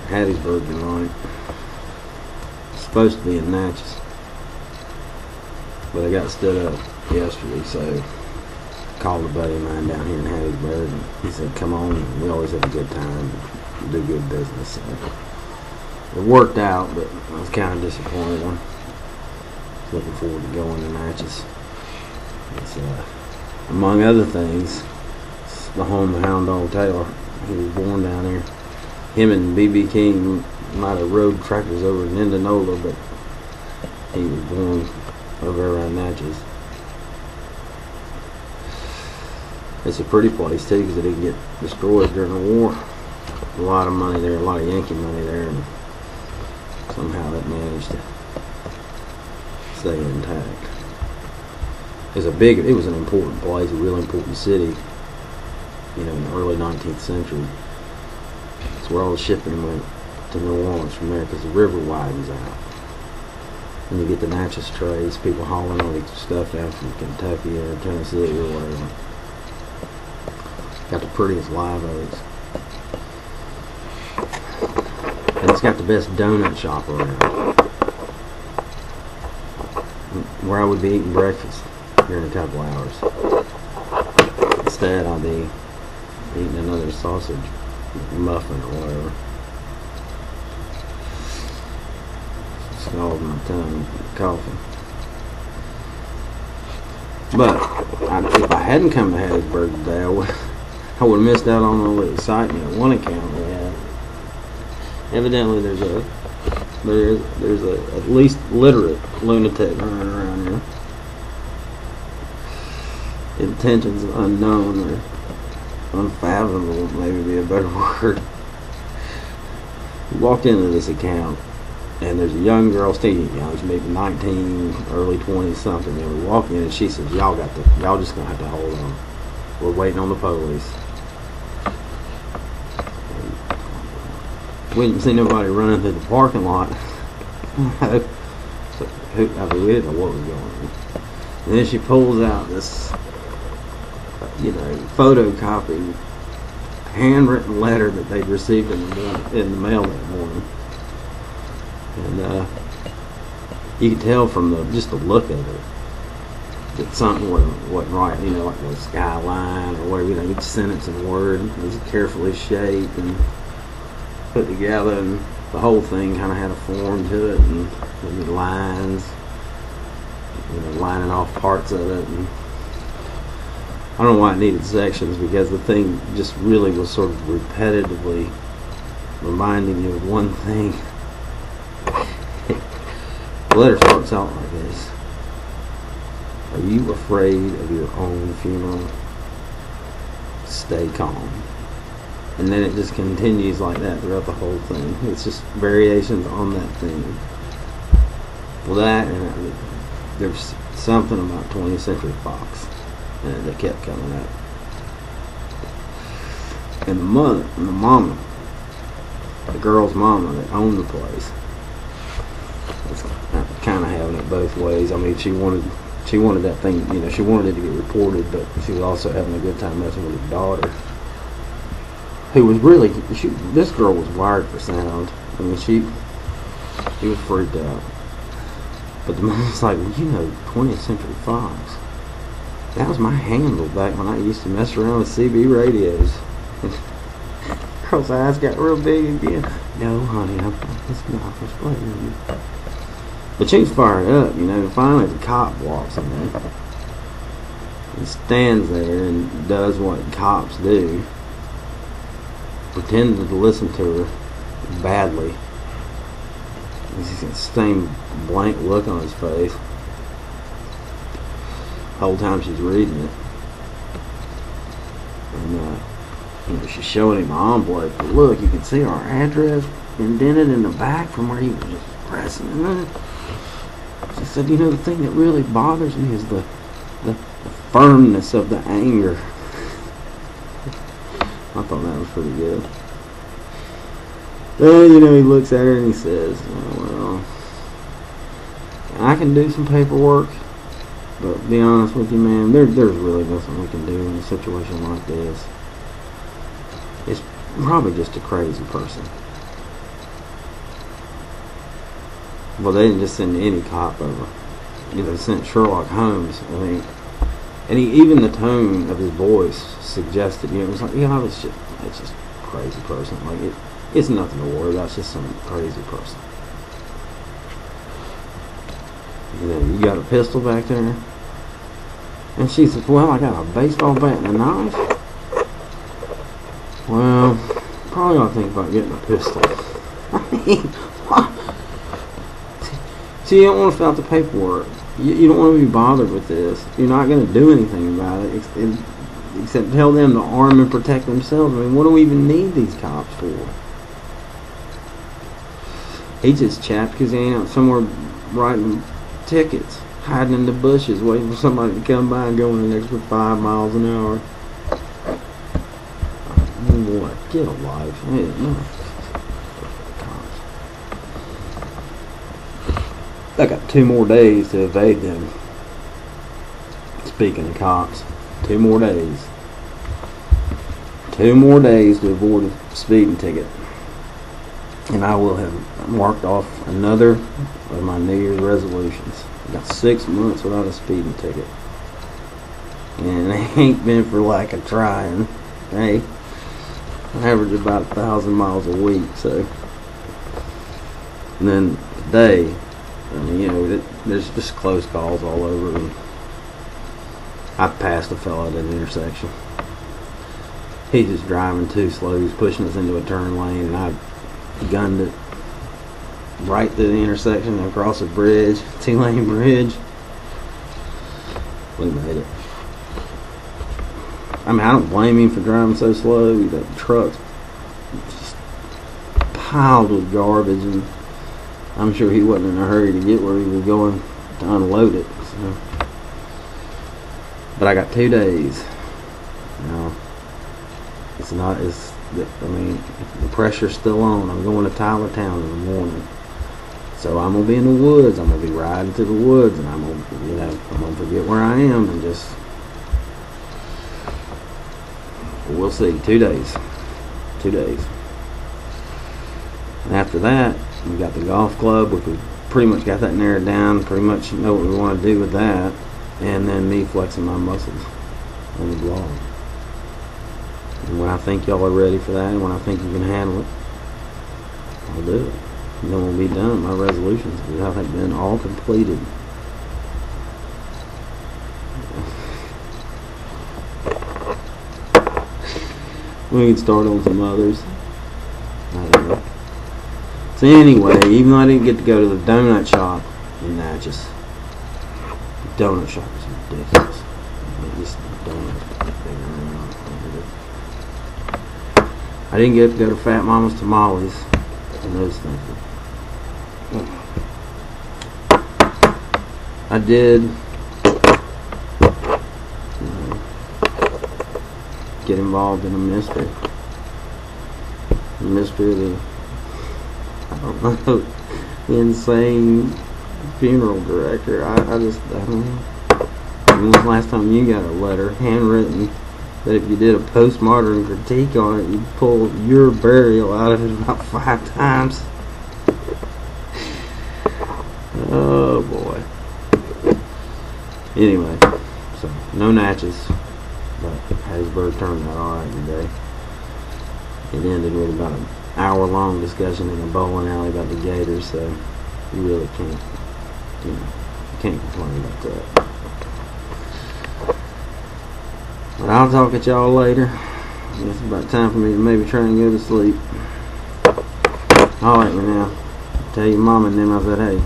Hattiesburg tonight. It's supposed to be in Natchez, but I got stood up yesterday, so I called a buddy of mine down here in Hattiesburg, and he said, "Come on, we always have a good time, and do good business." So it worked out, but I was kind of disappointed. I'm looking forward to going to Natchez. It's, among other things, it's the home of Hound Dog Taylor. He was born down there. Him and B.B. King might have rode tractors over in Indianola, but he was born over around Natchez. It's a pretty place too, because it didn't get destroyed during the war. A lot of money there, a lot of Yankee money there, and somehow that managed to stay intact. It was an important place, a really important city, in the early 19th century. It's where all the shipping went to New Orleans from there, because the river widens out. And you get the Natchez trays, people hauling all their stuff down from Kentucky or Tennessee or whatever. Got the prettiest live oaks. And it's got the best donut shop around, where I would be eating breakfast here in a couple hours. Instead, I'll be eating another sausage muffin or whatever. Scalding my tongue with coffee. But if I hadn't come to Hattiesburg today, I would have missed out on all the excitement at one account we had. Evidently, there's a at least literate lunatic running around here. Intentions unknown or unfathomable, maybe be a better word. We walked into this account, and there's a young girl, still young, she's maybe 19, early 20s something. And we walk in, and she says, y'all just gonna have to hold on. We're waiting on the police." We didn't see nobody running through the parking lot. So we didn't know what was going on. And then she pulls out this, photocopied, handwritten letter that they'd received in the mail that morning. And you could tell from just the look of it that something wasn't right. Like the skyline or whatever. Each sentence and word was carefully shaped and put together, and the whole thing kind of had a form to it, and the lines, lining off parts of it. And I don't know why it needed sections, because the thing just really was sort of repetitively reminding you of one thing. The letter starts out like this: "Are you afraid of your own funeral? Stay calm." And then it just continues like that throughout the whole thing. It's just variations on that theme. Well, that, and there's something about 20th Century Fox that kept coming up. And the girl's mama that owned the place, was kind of having it both ways. I mean, she wanted that thing, she wanted it to get reported, but she was also having a good time messing with her daughter, who was really, this girl was wired for sound. I mean, she was freaked out. But the mom was like, 20th Century Fox, that was my handle back when I used to mess around with CB radios. And girl's eyes got real big again. "No, honey, it's not. I was playing with you." But she was fired up, and finally the cop walks in there. He stands there and does what cops do. Pretended to listen to her badly. He's got the same blank look on his face the whole time she's reading it. And she's showing him the envelope. But look, you can see our address indented in the back from where he was just pressing it. She said, the thing that really bothers me is the firmness of the anger. I thought that was pretty good. Then, he looks at her and he says, "Well, I can do some paperwork, but to be honest with you, man, there's really nothing we can do in a situation like this. probably just a crazy person. Well, they didn't just send any cop over. They sent Sherlock Holmes. I mean, and even the tone of his voice suggested, it was like, it's just a crazy person. Like, it's nothing to worry about. It's just some crazy person. You got a pistol back there? And she says, well, I got a baseball bat and a knife. Well, probably ought to think about getting a pistol. I mean, what? See, you don't want to fill out the paperwork. You don't want to be bothered with this. You're not going to do anything about it except tell them to arm and protect themselves. I mean, what do we even need these cops for? He just chapped because he ain't out somewhere writing tickets, hiding in the bushes, waiting for somebody to come by and going an extra 5 miles an hour. What? Get a life. Hey, no. I got 2 more days to evade them. Speaking of cops, 2 more days. 2 more days to avoid a speeding ticket. And I will have marked off another of my New Year's resolutions. I got 6 months without a speeding ticket. And it ain't been for lack of trying. Hey, I average about 1,000 miles a week, so. And then today, I mean, there's just close calls all over. And I passed a fella at an intersection. He's just driving too slow. He's pushing us into a turn lane, and I gunned it right through the intersection across a bridge, 2-lane bridge. We made it. I mean, I don't blame him for driving so slow. The truck's just piled with garbage, and I'm sure he wasn't in a hurry to get where he was going to unload it. So. But I got 2 days. I mean, the pressure's still on. I'm going to Tylertown in the morning. So I'm going to be in the woods. I'm going to be riding to the woods, and I'm going to forget where I am and just, we'll see. 2 days. 2 days. And after that, we got the golf club, which we pretty much got that narrowed down, pretty much know what we want to do with that, and then me flexing my muscles on the blog. And when I think y'all are ready for that, and when I think you can handle it, I'll do it. And then we'll be done. My resolutions have been all completed. We can start on some others. I don't know. So anyway, even though I didn't get to go to the donut shop in Natchez, the donut shop is ridiculous. This donut thing around. I didn't get to go to Fat Mama's Tamales and those things. I did get involved in a mystery. The mystery of the, I don't know, the insane funeral director. I don't know. When was the last time you got a letter, handwritten, that if you did a postmodern critique on it, you'd pull your burial out of it about 5 times? Oh boy. Anyway, so no Natchez, but Hattiesburg turned out alright today. It ended with about an hour-long discussion in a bowling alley about the Gators, so you really can't, you can't complain about that. But I'll talk at y'all later. It's about time for me to maybe try and go to sleep. Alright, now. Tell your mom and them I said, hey,